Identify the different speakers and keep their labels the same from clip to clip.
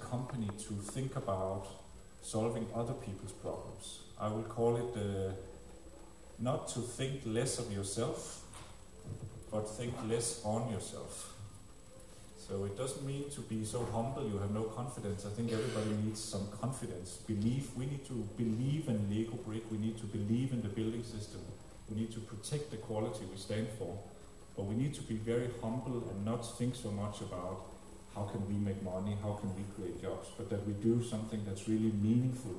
Speaker 1: company to think about solving other people's problems. I will call it not to think less of yourself, but think less on yourself. So it doesn't mean to be so humble you have no confidence. I think everybody needs some confidence. Belief. We need to believe in Lego Brick. We need to believe in the building system. We need to protect the quality we stand for. But we need to be very humble and not think so much about how can we make money, how can we create jobs, but that we do something that's really meaningful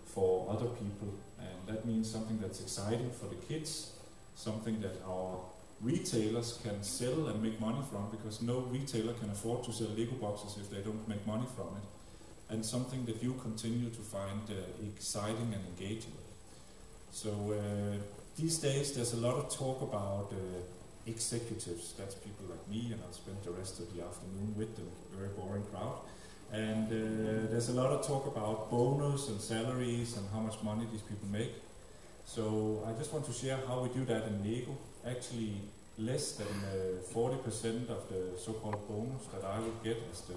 Speaker 1: for other people. And that means something that's exciting for the kids, something that our retailers can sell and make money from, because no retailer can afford to sell Lego boxes if they don't make money from it, and something that you continue to find exciting and engaging. So these days there's a lot of talk about executives. That's people like me, and I'll spend the rest of the afternoon with them, very boring crowd. And there's a lot of talk about bonus and salaries and how much money these people make. So I just want to share how we do that in Lego. Actually, less than 40% of the so-called bonus that I would get as the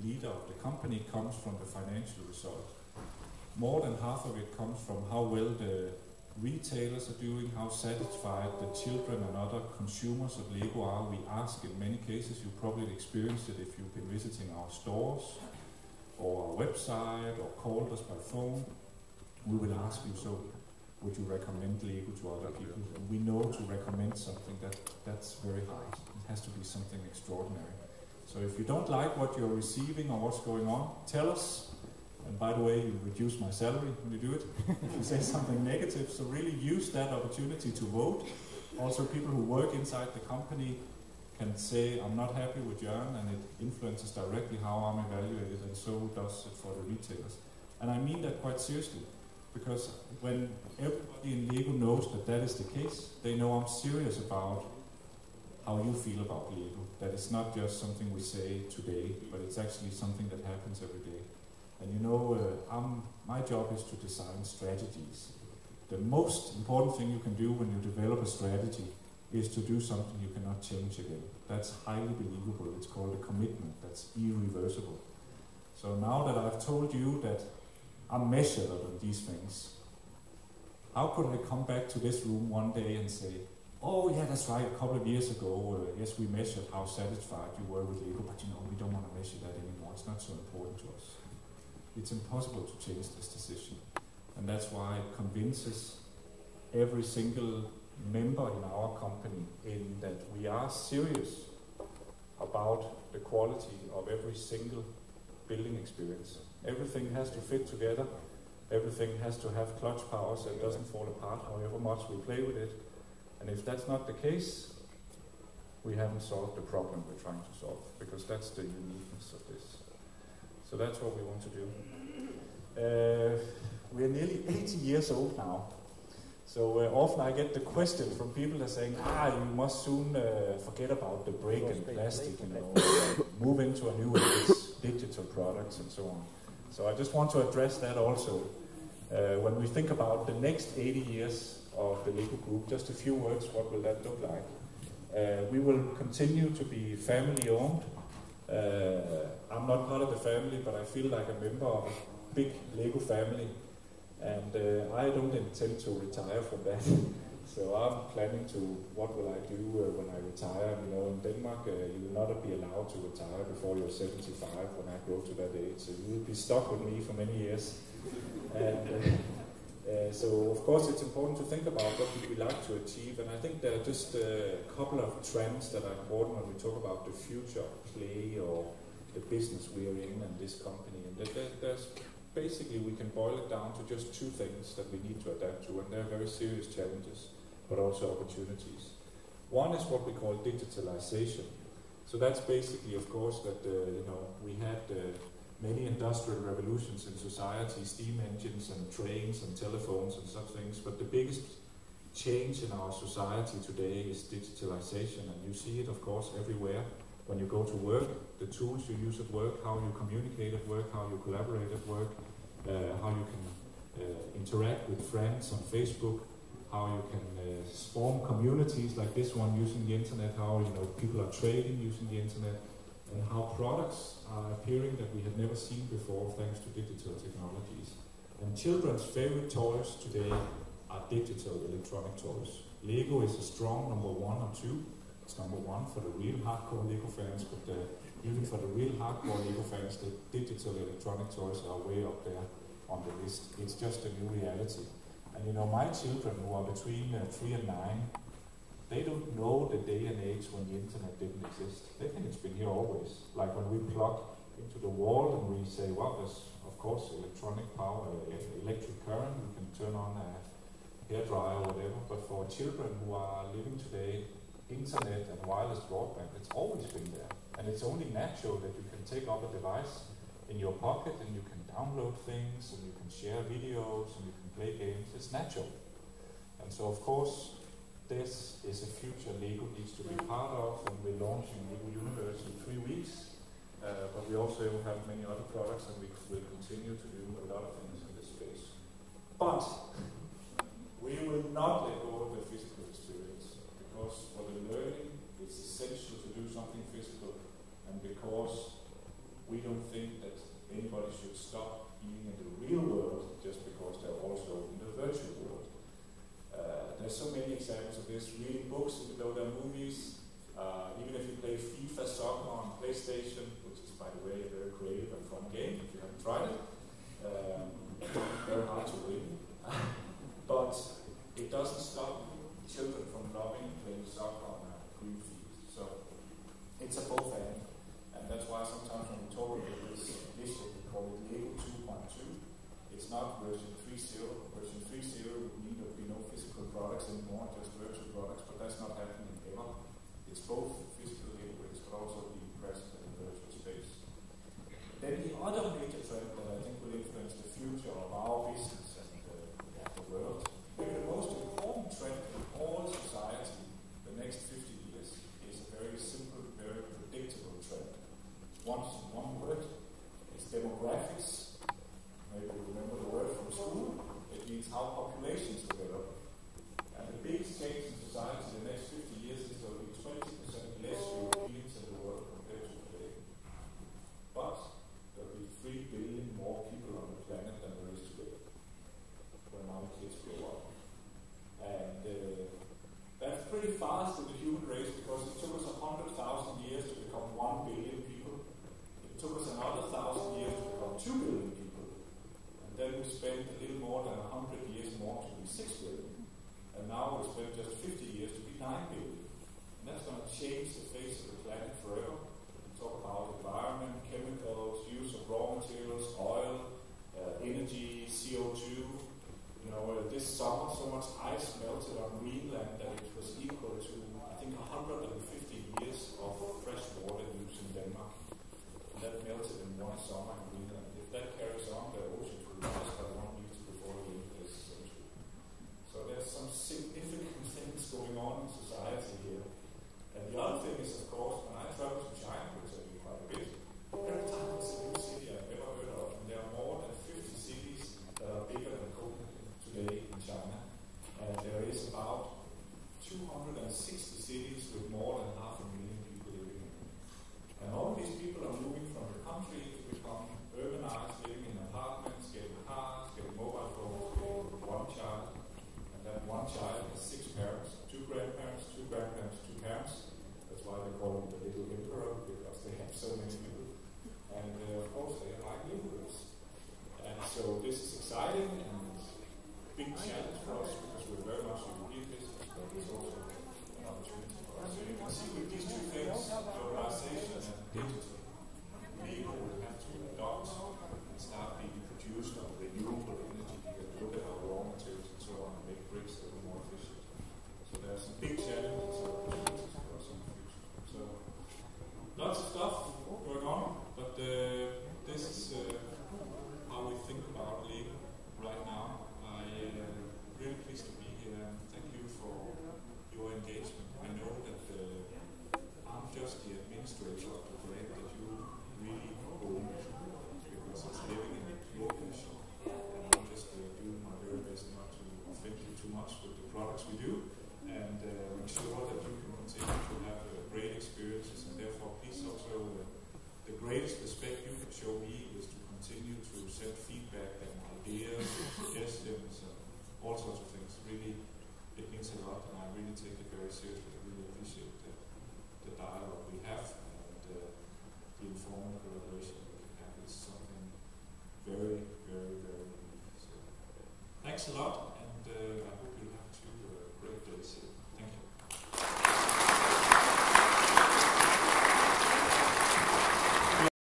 Speaker 1: leader of the company comes from the financial result. More than half of it comes from how well the retailers are doing, how satisfied the children and other consumers of Lego are. We ask in many cases, you probably experienced it if you've been visiting our stores or our website or called us by phone. We will ask you, so would you recommend Lego to other people? And we know to recommend something that's very hard. It has to be something extraordinary. So if you don't like what you're receiving or what's going on, tell us. And by the way, you reduce my salary when you do it. If you say something negative, so really use that opportunity to vote. Also, people who work inside the company can say, I'm not happy with Jørgen, and it influences directly how I'm evaluated, and so does it for the retailers. And I mean that quite seriously, because when everybody in Lego knows that that is the case, they know I'm serious about how you feel about Lego. That it's not just something we say today, but it's actually something that happens every day. And you know, my job is to design strategies. The most important thing you can do when you develop a strategy is to do something you cannot change again. That's highly believable. It's called a commitment. That's irreversible. So now that I've told you that I'm measured on these things, how could I come back to this room one day and say, oh yeah, that's right, a couple of years ago, yes, we measured how satisfied you were with Lego, but you know, we don't want to measure that anymore. It's not so important to us. It's impossible to change this decision. And that's why it convinces every single member in our company in that we are serious about the quality of every single building experience. Everything has to fit together. Everything has to have clutch power so it doesn't fall apart however much we play with it. And if that's not the case, we haven't solved the problem we're trying to solve, because that's the uniqueness of this. So that's what we want to do. We're nearly 80 years old now. So often I get the question from people that are saying, you must soon forget about the brick and plastic, you know, move into a new age, digital products and so on. So I just want to address that also. When we think about the next 80 years of the Lego Group, just a few words, what will that look like? We will continue to be family owned. I'm not part of the family, but I feel like a member of a big Lego family, and I don't intend to retire from that. So I'm planning to, what will I do when I retire? You know, in Denmark, you will not be allowed to retire before you're 75 when I grow to that age. So you will be stuck with me for many years. And so, of course, it's important to think about what we like to achieve. And I think there are just a couple of trends that are important when we talk about the future of play or the business we are in and this company. And there's basically, we can boil it down to just two things that we need to adapt to, and they're very serious challenges, but also opportunities. One is what we call digitalization. So that's basically, of course, that you know, we had many industrial revolutions in society, steam engines and trains and telephones and such things, but the biggest change in our society today is digitalization, and you see it, of course, everywhere. When you go to work, the tools you use at work, how you communicate at work, how you collaborate at work, how you can interact with friends on Facebook, how you can form communities like this one using the internet, how, you know, people are trading using the internet. and how products are appearing that we had never seen before thanks to digital technologies. And children's favorite toys today are digital electronic toys. Lego is a strong number 1 or 2. It's number 1 for the real hardcore Lego fans, but even for the real hardcore Lego fans, the digital electronic toys are way up there on the list. It's just a new reality. And you know, my children who are between 3 and 9, they don't know the day and age when the internet didn't exist. They think it's been here always. Like when we plug into the wall and we say, well, there's of course electronic power, electric current, we can turn on a hairdryer or whatever. But for children who are living today, internet and wireless broadband, it's always been there. And it's only natural that you can take up a device in your pocket and you can download things and you can share videos and you can play games. It's natural. And so of course, this is a future Lego needs to be part of, and we're launching Lego Universe in 3 weeks. But we also have many other products, and we will continue to do a lot of things in this space. But we will not let go of the physical experience, because for the learning, it's essential to do something physical, and because we don't think that anybody should stop being in the real world just because they're also in the virtual world. There's so many examples of this. Reading books, even though they're movies. Even if you play FIFA soccer on PlayStation, which is, by the way, a very creative and fun game, if you haven't tried it. Very hard to win. But it doesn't stop children from loving playing soccer on a green field. So it's a both and that's why sometimes when we talk about this issue, we call it Lego 2.2. It's not version 3.0. Version 3.0 would mean there would be no physical products anymore, just virtual products, but that's not happening ever. It's both physical Lego bricks, but also being present in the virtual space. Then the other major trend that I think will influence the future of our business and the world, maybe the most important trend in all society the next 50 years is a very simple, very predictable trend. One word, it's demographics. Maybe you remember the word from school. It means how populations develop. And the biggest change in society in the next 50 years is there will be 20% less Europeans in the world compared to today. But there will be 3 billion more people on the planet than there is today when our kids grow up. And that's pretty fast in the human race, because it took us 100,000 years to become 1 billion people. It took us another 1,000 years to become 2 billion people. And then we spent a little more than 100 years more to be 6 billion. And now we'll spend just 50 years to be 9 billion. And that's going to change the face of the planet forever. We talk about environment, chemicals, use of raw materials, oil, energy, CO2. You know, this summer so much ice melted on Greenland that it was equal to, I think, 150 years of fresh water use in Denmark. And that melted in one summer in Greenland. If that carries on, the oceans will rise by 1 meter before the end of this century. So there's some significant things going on in society here. And the other thing is, of course, when I travel to China, which I do quite a bit, every time it's a new city I've never heard of, and there are more than 50 cities that are bigger than Copenhagen today in China. And there is about 260 cities with more than 500,000 people living in them. And all these people are moving from the country to become urbanized, living in apartments, getting cars, getting mobile phones, getting one child. And that one child has 6 parents, 2 grandparents, 2 grandparents, 2 parents. That's why they call him the little emperor, because they have so many people. And of course they are like neighbors. And so this is exciting and a big challenge for us, because we're very much European business, but it's also an opportunity for us. So you can see with these 2 things, globalization and digital, we will have to adopt and start being produced of renewable energy here, look at our raw materials and so on, and make bricks that are more efficient. So there are some big challenges and opportunities for us in the future. So lots of stuff going on, but this is how we think about Lego right now. present feedback and ideas and suggestions and all sorts of things. Really, it means a lot, and I really take it very seriously.